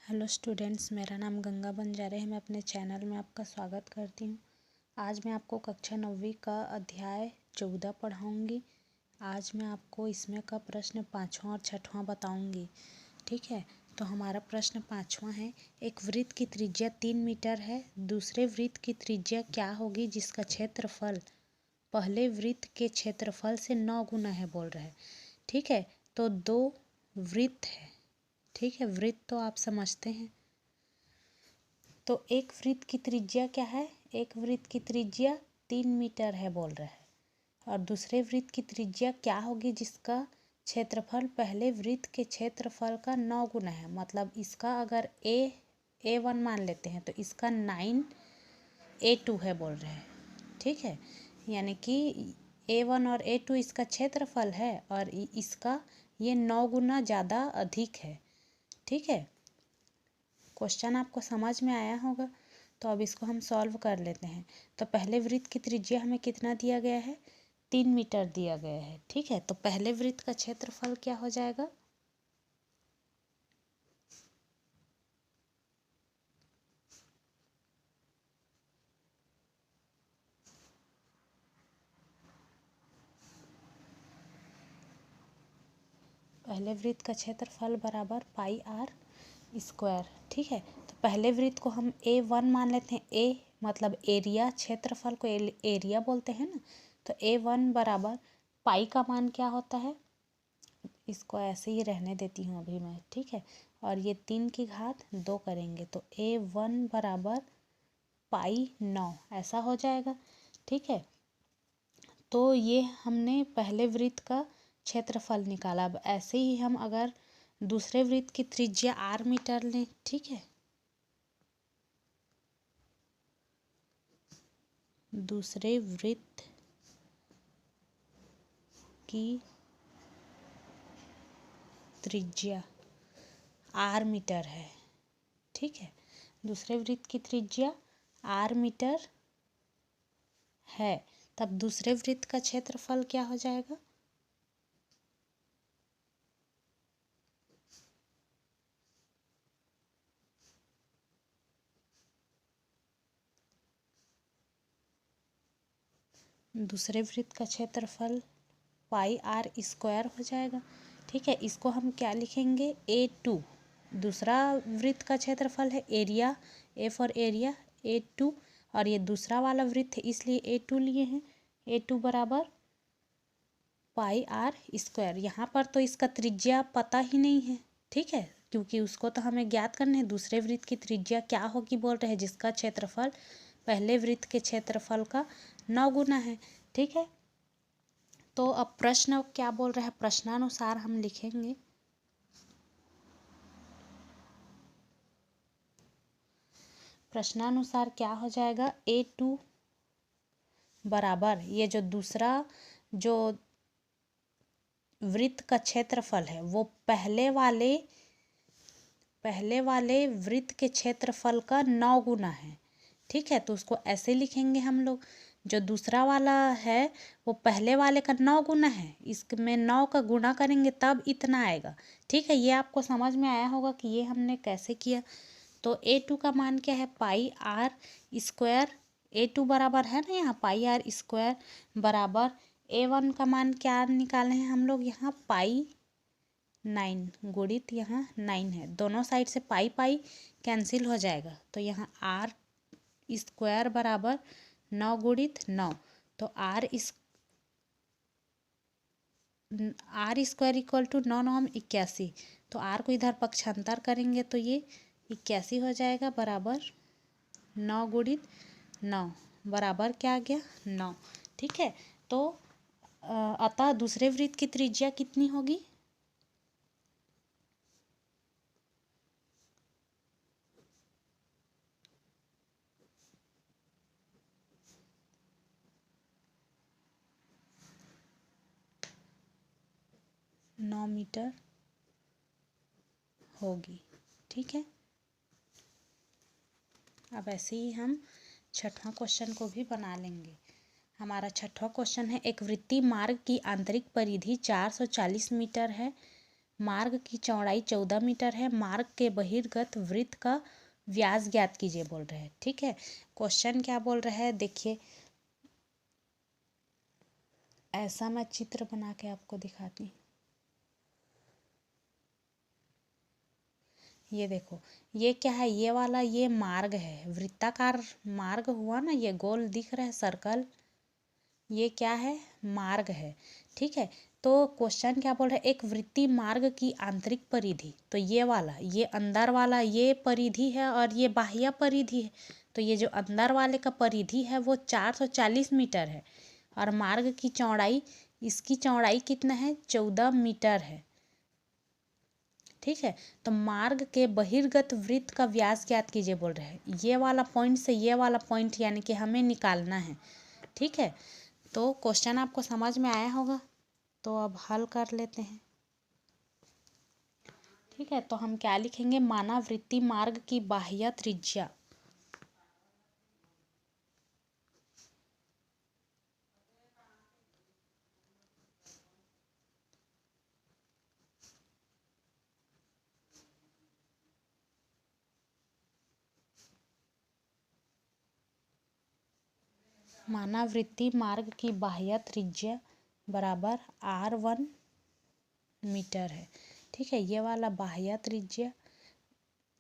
Hello students, मेरा नाम गंगा बंजारे है। मैं अपने चैनल में आपका स्वागत करती हूँ। आज मैं आपको कक्षा 9वीं का अध्याय 14 पढ़ाऊँगी। आज मैं आपको इसमें का प्रश्न 5वां और 6वां बताऊँगी। ठीक है, तो हमारा प्रश्न 5वां है। एक वृत्त की त्रिज्या 3 मीटर है। दूसरे वृत्त की त्रिज्या क्या होगी जिसका क्षेत्रफल पहले वृत्त के क्षेत्रफल से 9 गुना है, बोल रहे हैं। ठीक है, तो दो वृत्त है। ठीक है, वृत्त तो आप समझते हैं। तो एक वृत्त की त्रिज्या क्या है? एक वृत्त की त्रिज्या 3 मीटर है, बोल रहा है। और दूसरे वृत्त की त्रिज्या क्या होगी जिसका क्षेत्रफल पहले वृत्त के क्षेत्रफल का 9 गुना है। मतलब इसका अगर A1 मान लेते हैं तो इसका 9A2 है, बोल रहे हैं। ठीक है, यानी कि A1 और A2 इसका क्षेत्रफल है और इसका ये 9 गुना ज़्यादा अधिक है। ठीक है, क्वेश्चन आपको समझ में आया होगा। तो अब इसको हम सॉल्व कर लेते हैं। तो पहले वृत्त की त्रिज्या हमें कितना दिया गया है? 3 मीटर दिया गया है। ठीक है, तो पहले वृत्त का क्षेत्रफल क्या हो जाएगा? पहले वृत्त का क्षेत्रफल बराबर पाई आर स्क्वायर। ठीक है, तो पहले वृत्त को हम A1 मान लेते हैं। ए मतलब एरिया, क्षेत्रफल को एरिया बोलते हैं ना। तो A1 बराबर पाई का मान क्या होता है? इसको ऐसे ही रहने देती हूँ अभी मैं। ठीक है, और ये 3 की घात 2 करेंगे तो A1 बराबर पाई 9 ऐसा हो जाएगा। ठीक है, तो ये हमने पहले वृत्त का क्षेत्रफल निकाला। अब ऐसे ही हम अगर दूसरे वृत्त की त्रिज्या r मीटर लें। ठीक है, दूसरे वृत्त की त्रिज्या r मीटर है। ठीक है, दूसरे वृत्त की त्रिज्या r मीटर है, तब दूसरे वृत्त का क्षेत्रफल क्या हो जाएगा? दूसरे वृत्त का क्षेत्रफल पाई आर स्क्वायर हो जाएगा। ठीक है, इसको हम क्या लिखेंगे? A2। दूसरा वृत्त का क्षेत्रफल है area, A for area, A2। और ये दूसरा वाला वृत्त है इसलिए A2 लिए हैं। A2 बराबर पाई आर स्क्वायर। यहाँ पर तो इसका त्रिज्या पता ही नहीं है। ठीक है, क्योंकि उसको तो हमें ज्ञात करना है दूसरे वृत्त की त्रिज्या क्या होगी, बोल रहे हैं जिसका क्षेत्रफल पहले वृत्त के क्षेत्रफल का 9 गुना है। ठीक है, तो अब प्रश्न क्या बोल रहा है? प्रश्नानुसार हम लिखेंगे। प्रश्नानुसार क्या हो जाएगा? A2 बराबर ये जो दूसरा जो वृत्त का क्षेत्रफल है वो पहले वाले वृत्त के क्षेत्रफल का 9 गुना है। ठीक है, तो उसको ऐसे लिखेंगे हम लोग। जो दूसरा वाला है वो पहले वाले का 9 गुना है, इसमें 9 का गुणा करेंगे तब इतना आएगा। ठीक है, ये आपको समझ में आया होगा कि ये हमने कैसे किया। तो A2 का मान क्या है? पाई आर स्क्वायर। A2 बराबर है ना, यहाँ पाई आर स्क्वायर बराबर A1 का मान क्या निकाले हैं हम लोग? यहाँ पाई 9 गुणित यहाँ 9 है। दोनों साइड से पाई पाई कैंसिल हो जाएगा। तो यहाँ आर स्क्वायर बराबर 9 गुणित 9। तो आर स्क्वायर इक्वल टू 9 9 81। तो आर को इधर पक्षांतर करेंगे तो ये 81 हो जाएगा बराबर 9 गुणित 9 बराबर क्या आ गया? 9। ठीक है, तो अतः दूसरे वृत्त की त्रिज्या कितनी होगी? नौ मीटर होगी। ठीक है, अब ऐसे ही हम 6वां क्वेश्चन को भी बना लेंगे। हमारा 6वां क्वेश्चन है। एक वृत्तीय मार्ग की आंतरिक परिधि 440 मीटर है। मार्ग की चौड़ाई 14 मीटर है, मार्ग के बहिर्गत वृत्त का व्यास ज्ञात कीजिए बोल रहे हैं। ठीक है, क्वेश्चन क्या बोल रहा है देखिए, ऐसा मैं चित्र बना के आपको दिखाती हूँ। ये देखो, ये क्या है, ये वाला ये मार्ग है, वृत्ताकार मार्ग हुआ ना, ये गोल दिख रहा है सर्कल, ये क्या है, मार्ग है। ठीक है, तो क्वेश्चन क्या बोल रहा है, एक वृत्तीय मार्ग की आंतरिक परिधि, तो ये वाला, ये अंदर वाला ये परिधि है और ये बाह्य परिधि है। तो ये जो अंदर वाले का परिधि है वो 440 मीटर है और मार्ग की चौड़ाई, इसकी चौड़ाई कितना है, 14 मीटर है। ठीक है, तो मार्ग के बहिर्गत वृत्त का व्यास ज्ञात कीजिए बोल रहे हैं। ये वाला पॉइंट से ये वाला पॉइंट यानी कि हमें निकालना है। ठीक है, तो क्वेश्चन आपको समझ में आया होगा, तो अब हल कर लेते हैं। ठीक है, तो हम क्या लिखेंगे, माना वृत्तीय मार्ग की बाह्य त्रिज्या माना वृत्तीय मार्ग की बाह्य त्रिज्या बराबर r1 मीटर है। ठीक है, ये वाला बाह्य त्रिज्या,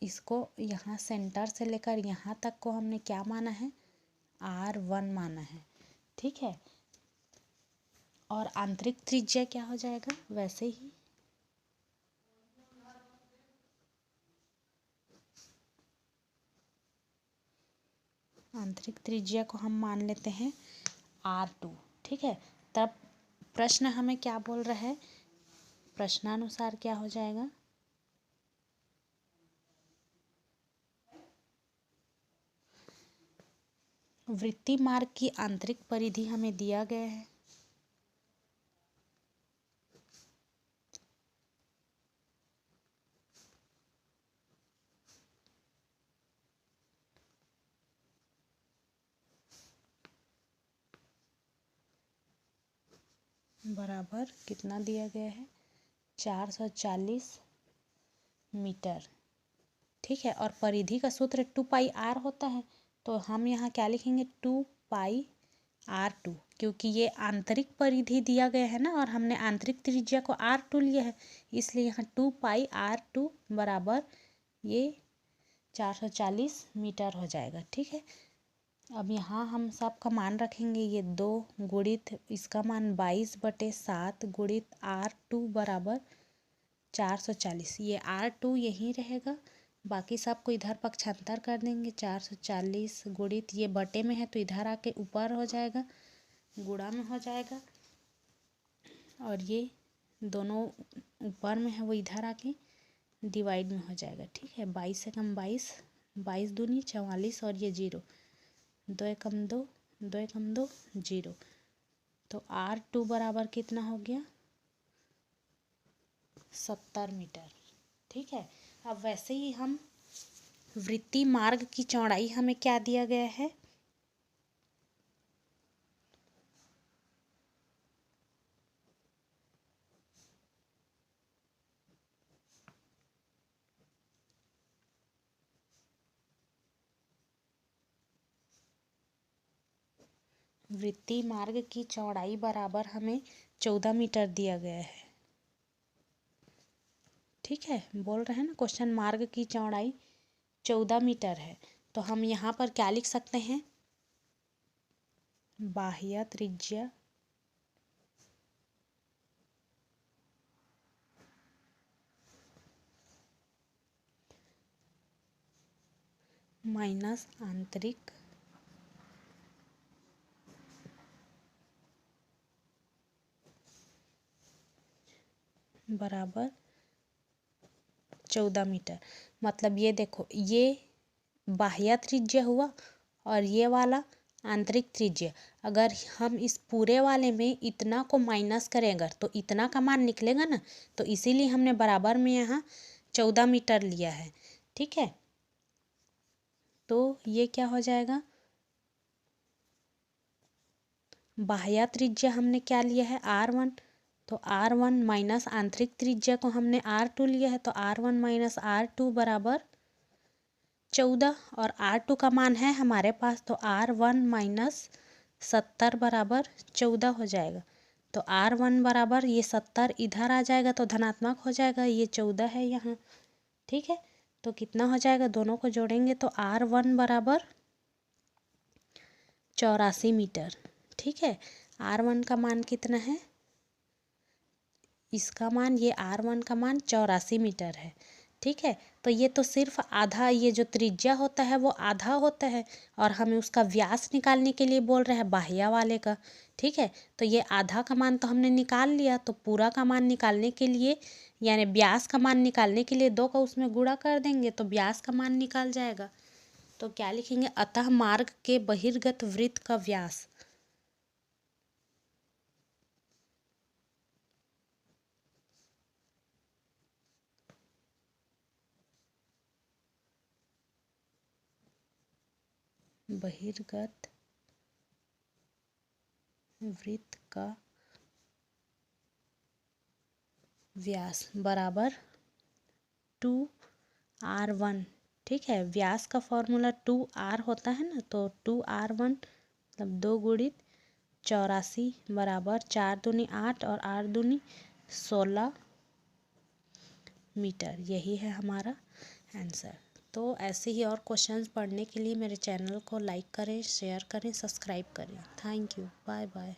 इसको यहाँ सेंटर से लेकर यहाँ तक को हमने क्या माना है, r1 माना है। ठीक है, और आंतरिक त्रिज्या क्या हो जाएगा, वैसे ही आंतरिक त्रिज्या को हम मान लेते हैं r2। ठीक है, तब प्रश्न हमें क्या बोल रहा है, प्रश्नानुसार क्या हो जाएगा, वृत्तीय मार्ग की आंतरिक परिधि हमें दिया गया है। बराबर कितना दिया गया है, 440 मीटर। ठीक है, और परिधि का सूत्र 2πr होता है, तो हम यहाँ क्या लिखेंगे, 2πr2, क्योंकि ये आंतरिक परिधि दिया गया है ना और हमने आंतरिक त्रिज्या को r2 लिया है, इसलिए यहाँ 2πr2 बराबर ये 440 मीटर हो जाएगा। ठीक है, अब यहाँ हम सब का मान रखेंगे, ये 2 गुणित इसका मान 22/7 गुणित r2 बराबर 440, ये r2 यहीं रहेगा, बाकी सबको इधर पक्षांतर कर देंगे, 440 गुणित ये बटे में है तो इधर आके ऊपर हो जाएगा, गुणा में हो जाएगा, और ये दोनों ऊपर में है वो इधर आके डिवाइड में हो जाएगा। ठीक है, 22 से कम 22, 22 दूनी 44 और ये 0, 2 एकम 2, 2 एकम 2 0, तो r2 बराबर कितना हो गया, 70 मीटर। ठीक है, अब वैसे ही हम वृत्तीय मार्ग की चौड़ाई हमें क्या दिया गया है, वृत्तीय मार्ग की चौड़ाई बराबर हमें 14 मीटर दिया गया है। ठीक है, बोल रहे हैं ना क्वेश्चन, मार्ग की चौड़ाई 14 मीटर है, तो हम यहाँ पर क्या लिख सकते हैं, बाह्य त्रिज्या माइनस आंतरिक बराबर 14 मीटर। मतलब ये देखो, ये बाह्य त्रिज्या हुआ और ये वाला आंतरिक त्रिज्या, अगर हम इस पूरे वाले में इतना को माइनस करें अगर, तो इतना का मान निकलेगा ना, तो इसीलिए हमने बराबर में यहाँ 14 मीटर लिया है। ठीक है, तो ये क्या हो जाएगा, बाह्य त्रिज्या हमने क्या लिया है, r1, तो R1 माइनस आंतरिक त्रिज्या को हमने R2 लिया है, तो R1 माइनस R2 बराबर 14 और R2 का मान है हमारे पास, तो R1 माइनस 70 बराबर 14 हो जाएगा। तो R1 बराबर ये 70 इधर आ जाएगा तो धनात्मक हो जाएगा, ये 14 है यहाँ, ठीक है। तो कितना हो जाएगा, दोनों को जोड़ेंगे तो R1 बराबर 84 मीटर, ठीक है। R1 का मान कितना है, इसका मान, ये R1 का मान 84 मीटर है, ठीक है। तो ये तो सिर्फ आधा, ये जो त्रिज्या होता है वो आधा होता है और हमें उसका व्यास निकालने के लिए बोल रहे हैं, बाह्य वाले का, ठीक है। तो ये आधा का मान तो हमने निकाल लिया, तो पूरा का मान निकालने के लिए, यानी व्यास का मान निकालने के लिए 2 का उसमें गुणा कर देंगे तो व्यास का मान निकाल जाएगा। तो क्या लिखेंगे, अतः मार्ग के बहिर्गत वृत्त का व्यास, बहिर्गत वृत्त का व्यास बराबर 2R1, ठीक है। व्यास का फॉर्मूला 2R होता है ना, तो 2R1 मतलब 2 गुणित 84 बराबर 4 दूनी 8 और 8 दूनी 16 मीटर, यही है हमारा आंसर। तो ऐसे ही और क्वेश्चंस पढ़ने के लिए मेरे चैनल को लाइक करें, शेयर करें, सब्सक्राइब करें। Thank you, bye bye.